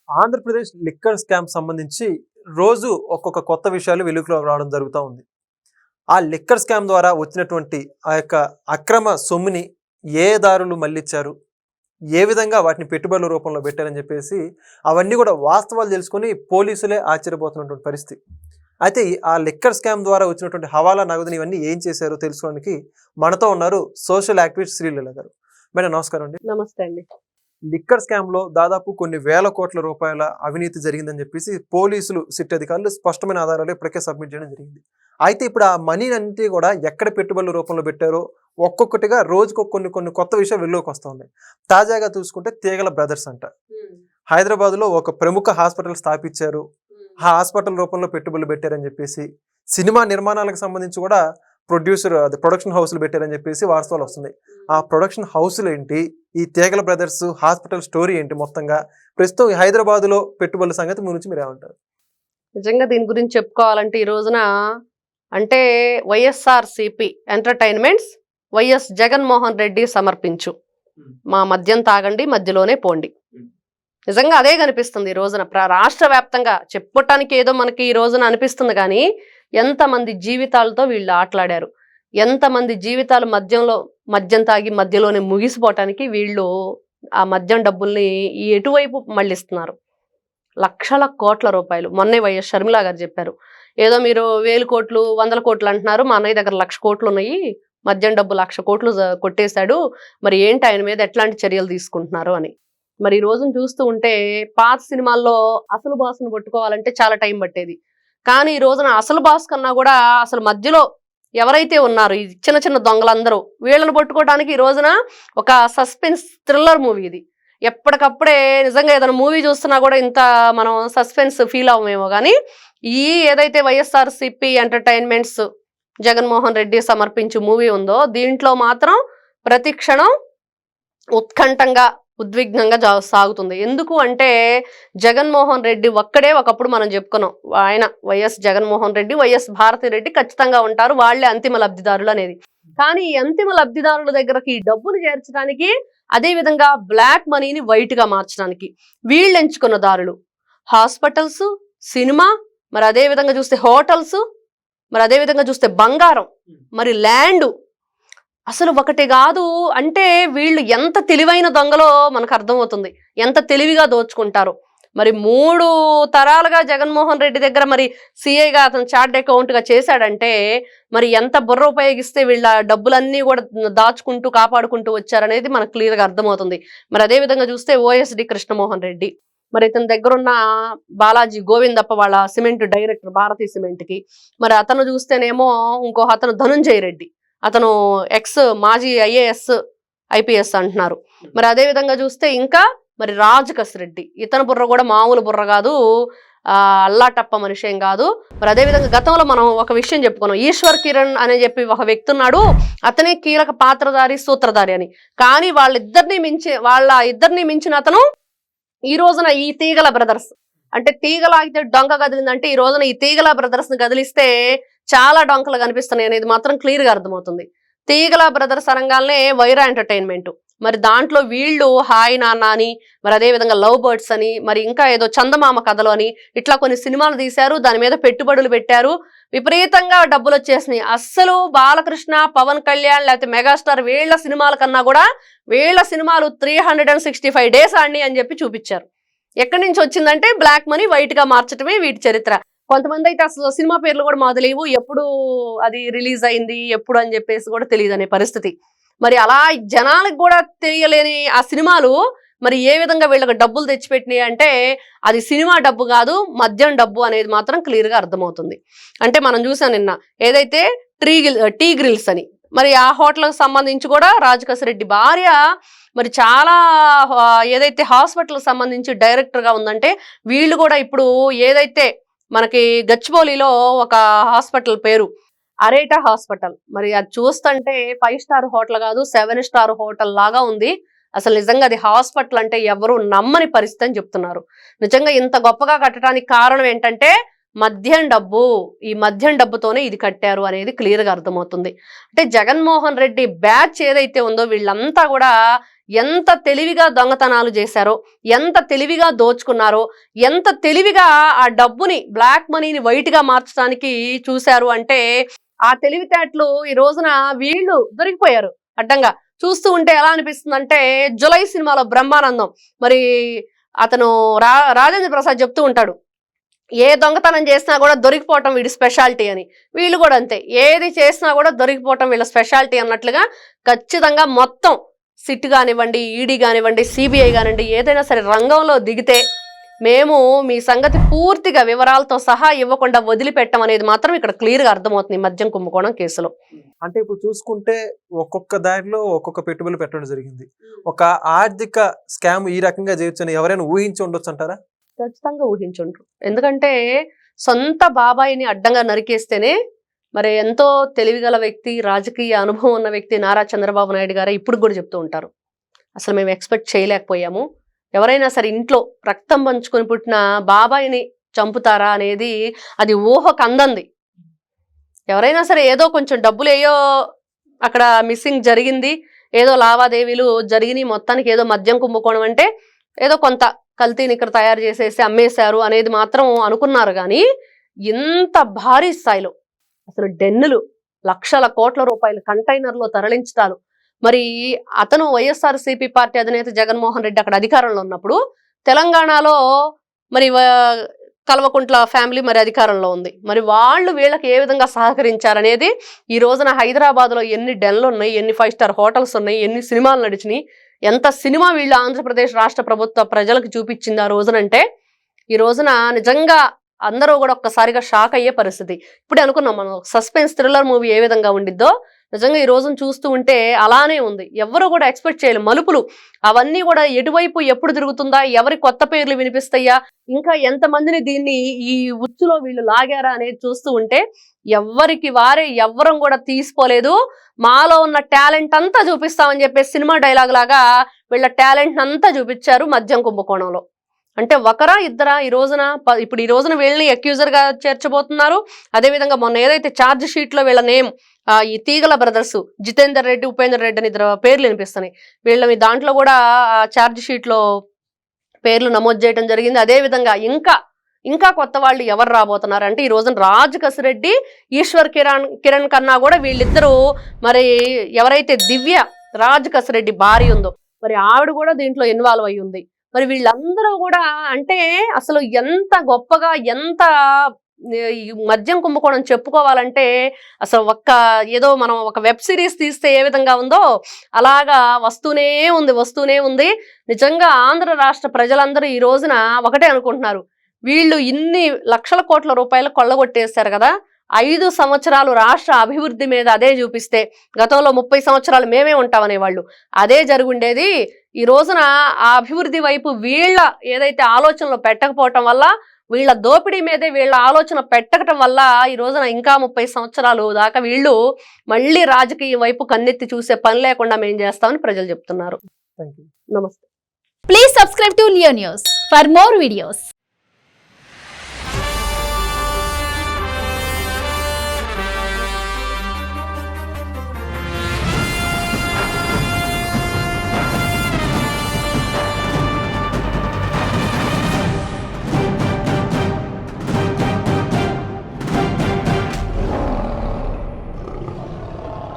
Andhra Pradesh liquor scam సంబంధించి రోజు ఒక్కొక్క కొత్త విషయాలు వెలుగులోకి రావడం జరుగుతూ ఉంది. ఆ లిక్కర్ స్కామ్ ద్వారా వచ్చినటువంటి ఆ యొక్క అక్రమ సొమ్ముని ఏ దారులు మళ్ళించారు, ఏ విధంగా వాటిని పెట్టుబడుల రూపంలో పెట్టారని చెప్పేసి అవన్నీ కూడా వాస్తవాలు తెలుసుకొని పోలీసులే ఆశ్చర్యపోతున్నటువంటి పరిస్థితి. అయితే ఆ లిక్కర్ స్కామ్ ద్వారా వచ్చినటువంటి హవాలా నగదుని ఇవన్నీ ఏం చేశారో తెలుసుకోవడానికి మనతో ఉన్నారు సోషల్ యాక్టివిస్ట్ శ్రీలీల గారు. మేడం నమస్కారం అండి. నమస్తే అండి. లిక్కర్ స్కామ్ లో దాదాపు కొన్ని వేల కోట్ల రూపాయల అవినీతి జరిగిందని చెప్పేసి పోలీసులు సిట్ అధికారులు స్పష్టమైన ఆధారాలు ఇప్పటికే సబ్మిట్ చేయడం జరిగింది. అయితే ఇప్పుడు ఆ మనీ అన్నిటి కూడా ఎక్కడ పెట్టుబడుల రూపంలో పెట్టారో ఒక్కొక్కటిగా రోజుకు కొన్ని కొన్ని కొత్త విషయాలు వెలుగులోకి వస్తూ ఉన్నాయి. తాజాగా చూసుకుంటే తీగల బ్రదర్స్ అంట హైదరాబాద్ లో ఒక ప్రముఖ హాస్పిటల్ స్థాపించారు, ఆ హాస్పిటల్ రూపంలో పెట్టుబడులు పెట్టారని చెప్పేసి, సినిమా నిర్మాణాలకు సంబంధించి కూడా ప్రొడక్షన్ హౌస్లు పెట్టారని చెప్పేసి వాస్తవాలు వస్తున్నాయి. ఆ ప్రొడక్షన్ హౌస్లు ఏంటి, ఈ తీగల బ్రదర్స్ హాస్పిటల్ స్టోరీ ఏంటి, మొత్తంగా ప్రస్తుతం హైదరాబాద్ లో పెట్టుబడుల సంగతి గురించి మీరు ఏమంటారు? నిజంగా దీని గురించి చెప్పుకోవాలంటే ఈ రోజున అంటే వైఎస్ఆర్సిపి ఎంటర్టైన్మెంట్స్ వైఎస్ జగన్మోహన్ రెడ్డి సమర్పించు మా మద్యం తాగండి మధ్యలోనే పోండి. నిజంగా అదే కనిపిస్తుంది ఈ రోజున రాష్ట్ర వ్యాప్తంగా. చెప్పుకోవటానికి ఏదో మనకి ఈ రోజున అనిపిస్తుంది, కానీ ఎంతమంది జీవితాలతో వీళ్ళు ఆటలాడారు, ఎంతమంది జీవితాలు మద్యం తాగి మధ్యలోనే ముగిసిపోవటానికి వీళ్ళు ఆ మద్యం డబ్బుల్ని ఎటువైపు మళ్ళిస్తున్నారు. లక్షల కోట్ల రూపాయలు. మొన్నే వైఎస్ షర్మిల గారు చెప్పారు, ఏదో మీరు 1000 కోట్లు 100 కోట్లు అంటున్నారు, మా అన్నయ్య దగ్గర 1,00,000 కోట్లు ఉన్నాయి, మద్యం డబ్బు 1,00,000 కోట్లు కొట్టేశాడు, మరి ఏంటి ఆయన మీద ఎట్లాంటి చర్యలు తీసుకుంటున్నారు అని. మరి ఈ రోజును చూస్తూ ఉంటే పాత సినిమాల్లో అసలు బాసును పట్టుకోవాలంటే చాలా టైం పట్టేది, కానీ ఈ రోజున అసలు బాస్ కన్నా కూడా అసలు మధ్యలో ఎవరైతే ఉన్నారు ఈ చిన్న చిన్న దొంగలందరూ, వీళ్ళని పట్టుకోవడానికి ఈ రోజున ఒక సస్పెన్స్ థ్రిల్లర్ మూవీ ఇది. ఎప్పటికప్పుడే నిజంగా ఏదైనా మూవీ చూస్తున్నా కూడా ఇంత మనం సస్పెన్స్ ఫీల్ అవ్వమేమో, కానీ ఈ ఏదైతే వైఎస్ఆర్సిపి ఎంటర్టైన్మెంట్స్ జగన్మోహన్ రెడ్డి సమర్పించు మూవీ ఉందో దీంట్లో మాత్రం ప్రతి క్షణం ఉత్కంఠంగా ఉద్విగ్నంగా సాగుతుంది. ఎందుకు అంటే జగన్మోహన్ రెడ్డి ఒక్కడే ఒకప్పుడు మనం చెప్పుకున్నాం, ఆయన వైఎస్ జగన్మోహన్ రెడ్డి వైఎస్ భారతి రెడ్డి ఖచ్చితంగా ఉంటారు, వాళ్లే అంతిమ లబ్ధిదారులు అనేది. కానీ ఈ అంతిమ లబ్ధిదారుల దగ్గరకి డబ్బులు చేర్చడానికి, అదే విధంగా బ్లాక్ మనీని వైట్ గా మార్చడానికి వీళ్ళు ఎంచుకున్న దారులు హాస్పిటల్స్, సినిమా, మరి అదే విధంగా చూస్తే హోటల్స్, మరి అదే విధంగా చూస్తే బంగారం, మరి ల్యాండ్. అసలు ఒకటి కాదు అంటే వీళ్ళు ఎంత తెలివైన దొంగలో మనకు అర్థమవుతుంది, ఎంత తెలివిగా దోచుకుంటారు. మరి 3 తరాలుగా జగన్మోహన్ రెడ్డి దగ్గర మరి సిఐగా అతను చార్ట్ అకౌంట్ గా చేశాడంటే మరి ఎంత బుర్ర ఉపయోగిస్తే వీళ్ళ డబ్బులన్నీ కూడా దాచుకుంటూ కాపాడుకుంటూ వచ్చారనేది మనకు క్లియర్ గా అర్థమవుతుంది. మరి అదే విధంగా చూస్తే ఓఎస్డి కృష్ణమోహన్ రెడ్డి, మరి ఇతని దగ్గరున్న బాలాజీ గోవిందప్ప వాళ్ళ సిమెంట్ డైరెక్టర్ భారతీ సిమెంట్ కి, మరి అతను చూస్తేనేమో ఇంకో అతను ధనుంజయ రెడ్డి, అతను మాజీ ఐఏఎస్ ఐపీఎస్ అంటున్నారు. మరి అదే విధంగా చూస్తే ఇంకా మరి రాజకస్ రెడ్డి, ఇతని బుర్ర కూడా మామూలు బుర్ర కాదు, అల్లాటప్ప మనిషి ఏం కాదు. మరి అదే విధంగా గతంలో మనం ఒక విషయం చెప్పుకున్నాం, ఈశ్వర్ కిరణ్ అనే చెప్పి ఒక వ్యక్తి ఉన్నాడు, అతనే కీలక పాత్రధారి సూత్రధారి అని. కానీ వాళ్ళ ఇద్దరిని మించిన అతను ఈ రోజున ఈ తీగల బ్రదర్స్, అంటే తీగలాగితే డొంక కదిలిందంటే ఈ రోజున ఈ తీగల బ్రదర్స్ ని కదిలిస్తే చాలా డొంకలు కనిపిస్తున్నాయి అనేది మాత్రం క్లియర్ గా అర్థమవుతుంది. తీగల బ్రదర్స్ అనగానే వైరా ఎంటర్టైన్మెంట్, మరి దాంట్లో వీళ్ళు హాయ్ నాన్న అని, మరి అదే విధంగా లవ్ బర్డ్స్ అని, మరి ఇంకా ఏదో చందమామ కథలు అని, ఇట్లా కొన్ని సినిమాలు తీశారు, దాని మీద పెట్టుబడులు పెట్టారు, విపరీతంగా డబ్బులు వచ్చేసినాయి. అస్సలు బాలకృష్ణ, పవన్ కళ్యాణ్ లేకపోతే మెగాస్టార్ వీళ్ళ సినిమాల కన్నా కూడా వీళ్ళ సినిమాలు 365 డేస్ ఆడిని అని చెప్పి చూపించారు. ఎక్కడి నుంచి వచ్చిందంటే బ్లాక్ మనీ వైట్ గా మార్చడమే వీటి చరిత్ర. కొంతమంది అయితే అసలు సినిమా పేర్లు కూడా మాకు తెలియవు, ఎప్పుడు అది రిలీజ్ అయింది ఎప్పుడు అని చెప్పేసి కూడా తెలియదు అనే పరిస్థితి. మరి అలా జనాలకు కూడా తెలియలేని ఆ సినిమాలు మరి ఏ విధంగా వీళ్ళకి డబ్బులు తెచ్చిపెట్టినాయి అంటే అది సినిమా డబ్బు కాదు, మద్యం డబ్బు అనేది మాత్రం క్లియర్ గా అర్థమవుతుంది. అంటే మనం చూసాం నిన్న ఏదైతే టీ గ్రిల్స్ అని, మరి ఆ హోటల్కి సంబంధించి కూడా రాజకస్ రెడ్డి భార్య మరి చాలా ఏదైతే హాస్పిటల్ సంబంధించి డైరెక్టర్ గా ఉందంటే, వీళ్ళు కూడా ఇప్పుడు ఏదైతే మనకి గచ్చిబౌలిలో ఒక హాస్పిటల్ పేరు అరేటా హాస్పిటల్, మరి అది చూస్తుంటే 5 స్టార్ హోటల్ కాదు 7 స్టార్ హోటల్ లాగా ఉంది. అసలు నిజంగా అది హాస్పిటల్ అంటే ఎవరు నమ్మని పరిస్థితి అని చెప్తున్నారు. నిజంగా ఇంత గొప్పగా కట్టడానికి కారణం ఏంటంటే మద్యం డబ్బు, ఈ మద్యం డబ్బుతోనే ఇది కట్టారు అనేది క్లియర్గా అర్థమవుతుంది. అంటే జగన్మోహన్ రెడ్డి బ్యాచ్ ఏదైతే ఉందో వీళ్ళంతా కూడా ఎంత తెలివిగా దొంగతనాలు చేశారో, ఎంత తెలివిగా దోచుకున్నారో, ఎంత తెలివిగా ఆ డబ్బుని బ్లాక్ మనీని వైట్ గా మార్చడానికి చూశారు అంటే ఆ తెలివితేటలు ఈ రోజున వీళ్ళు దొరికిపోయారు అడ్డంగా. చూస్తూ ఉంటే ఎలా అనిపిస్తుంది అంటే జులై సినిమాలో బ్రహ్మానందం మరి అతను రాజేంద్ర ప్రసాద్ చెప్తూ ఉంటాడు, ఏ దొంగతనం చేసినా కూడా దొరికిపోవటం వీడి స్పెషాలిటీ అని. వీళ్ళు కూడా అంతే, ఏది చేసినా కూడా దొరికిపోవటం వీళ్ళ స్పెషాలిటీ అన్నట్లుగా ఖచ్చితంగా మొత్తం సిట్ కానివ్వండి, ఈడీ కానివ్వండి, సిబిఐ కానివ్వండి, ఏదైనా సరే రంగంలో దిగితే మేము మీ సంగతి పూర్తిగా వివరాలతో సహా ఇవ్వకుండా వదిలిపెట్టం అనేది మాత్రం ఇక్కడ క్లియర్గా అర్థమవుతుంది మద్యం కుంభకోణం కేసులో. అంటే ఇప్పుడు చూసుకుంటే ఒక్కొక్క దారిలో ఒక్కొక్క పెట్టుబడులు పెట్టడం జరిగింది. ఒక ఆర్థిక స్కామ్ ఈ రకంగా చేయొచ్చని ఎవరైనా ఊహించి ఉండొచ్చు అంటారా? ఖచ్చితంగా ఊహించుండ్రు. ఎందుకంటే సొంత బాబాయిని అడ్డంగా నరికేస్తేనే మరి ఎంతో తెలివిగల వ్యక్తి, రాజకీయ అనుభవం ఉన్న వ్యక్తి నారా చంద్రబాబు నాయుడు గారే ఇప్పుడు కూడా చెప్తూ ఉంటారు, అసలు మేము ఎక్స్పెక్ట్ చేయలేకపోయాము, ఎవరైనా సరే ఇంట్లో రక్తం పంచుకొని పుట్టిన బాబాయిని చంపుతారా అనేది అది ఊహకు అందంది. ఎవరైనా సరే ఏదో కొంచెం డబ్బులు అక్కడ మిస్సింగ్ జరిగింది, ఏదో లావాదేవీలు జరిగినాయి, మొత్తానికి ఏదో మద్యం కుంభకోణం అంటే ఏదో కొంత కల్తీని ఇక్కడ తయారు చేసేసి అమ్మేశారు అనేది మాత్రం అనుకున్నారు. కానీ ఇంత భారీ స్థాయిలో అసలు డెన్నులు, లక్షల కోట్ల రూపాయలు కంటైనర్లో తరలించటాలు. మరి అతను వైఎస్ఆర్సీపీ పార్టీ అధినేత జగన్మోహన్ రెడ్డి అక్కడ అధికారంలో ఉన్నప్పుడు తెలంగాణలో మరి కల్వకుంట్ల ఫ్యామిలీ మరి అధికారంలో ఉంది. మరి వాళ్ళు వీళ్ళకి ఏ విధంగా సహకరించారనేది ఈ రోజున హైదరాబాద్లో ఎన్ని డెన్లు ఉన్నాయి, ఎన్ని 5 స్టార్ హోటల్స్ ఉన్నాయి, ఎన్ని సినిమాలు నడిచినాయి, ఎంత సినిమా వీళ్ళు ఆంధ్రప్రదేశ్ రాష్ట్ర ప్రభుత్వ ప్రజలకు చూపించింది ఆ రోజునంటే ఈ రోజున నిజంగా అందరూ కూడా ఒక్కసారిగా షాక్ అయ్యే పరిస్థితి. ఇప్పుడే అనుకున్నాం మనం సస్పెన్స్ థ్రిల్లర్ మూవీ ఏ విధంగా ఉండిద్దో, నిజంగా ఈ రోజును చూస్తూ ఉంటే అలానే ఉంది. ఎవరు కూడా ఎక్స్పెక్ట్ చేయలేదు మలుపులు అవన్నీ కూడా ఎటువైపు ఎప్పుడు తిరుగుతుందా, ఎవరి కొత్త పేర్లు వినిపిస్తాయా, ఇంకా ఎంతమందిని దీన్ని ఈ ఉచ్చులో వీళ్ళు లాగారా అనేది చూస్తూ ఉంటే ఎవరికి వారే ఎవ్వరం కూడా తీసుకోలేదు. మాలో ఉన్న టాలెంట్ అంతా చూపిస్తామని చెప్పేసి సినిమా డైలాగ్ లాగా వీళ్ళ టాలెంట్ అంతా చూపించారు మద్యం కుంభకోణంలో. అంటే ఒకరా ఇద్దరా ఈ రోజున ఇప్పుడు ఈ రోజున వీళ్ళని అక్యూజర్ గా చేర్చబోతున్నారు. అదేవిధంగా మొన్న ఏదైతే ఛార్జ్ షీట్ లో వీళ్ళ నేమ్ ఈ తీగల బ్రదర్స్ జితేందర్ రెడ్డి, ఉపేందర్ రెడ్డి అని ఇద్దరు పేర్లు వినిపిస్తున్నాయి. వీళ్ళని దాంట్లో కూడా ఛార్జ్ షీట్ లో పేర్లు నమోదు చేయడం జరిగింది. అదేవిధంగా ఇంకా కొత్త వాళ్ళు ఎవరు రాబోతున్నారు అంటే ఈ రోజున రాజ్ కసిరెడ్డి, ఈశ్వర్ కిరణ్ కన్నా కూడా వీళ్ళిద్దరూ మరి ఎవరైతే దివ్య రాజ్ కసిరెడ్డి భార్య ఉందో మరి ఆవిడ కూడా దీంట్లో ఇన్వాల్వ్ అయి ఉంది. మరి వీళ్ళందరూ కూడా అంటే అసలు ఎంత గొప్పగా ఎంత మద్యం కుంభకోణం చెప్పుకోవాలంటే అసలు ఏదో మనం ఒక వెబ్ సిరీస్ తీస్తే ఏ విధంగా ఉందో అలాగా వస్తూనే ఉంది. నిజంగా ఆంధ్ర రాష్ట్ర ప్రజలందరూ ఈ రోజున ఒకటే అనుకుంటున్నారు, వీళ్ళు ఇన్ని లక్షల కోట్ల రూపాయలు కొల్లగొట్టేశారు కదా, 5 సంవత్సరాలు రాష్ట్ర అభివృద్ధి మీద అదే చూపిస్తే గతంలో 30 సంవత్సరాలు మేమే ఉంటామనేవాళ్ళు అదే జరుగుండేది. ఈ రోజున ఆ అభివృద్ధి వైపు వీళ్ళ ఏదైతే ఆలోచనలు పెట్టకపోవటం వల్ల, వీళ్ళ దోపిడీ మీదే వీళ్ళ ఆలోచన పెట్టడం వల్ల ఈ రోజున ఇంకా 30 సంవత్సరాలు దాకా వీళ్ళు మళ్ళీ రాజకీయ వైపు కన్నెత్తి చూసే పని లేకుండా మేం చేస్తామని ప్రజలు చెప్తున్నారు. థాంక్యూ. నమస్తే. Please subscribe to Leo News for more videos.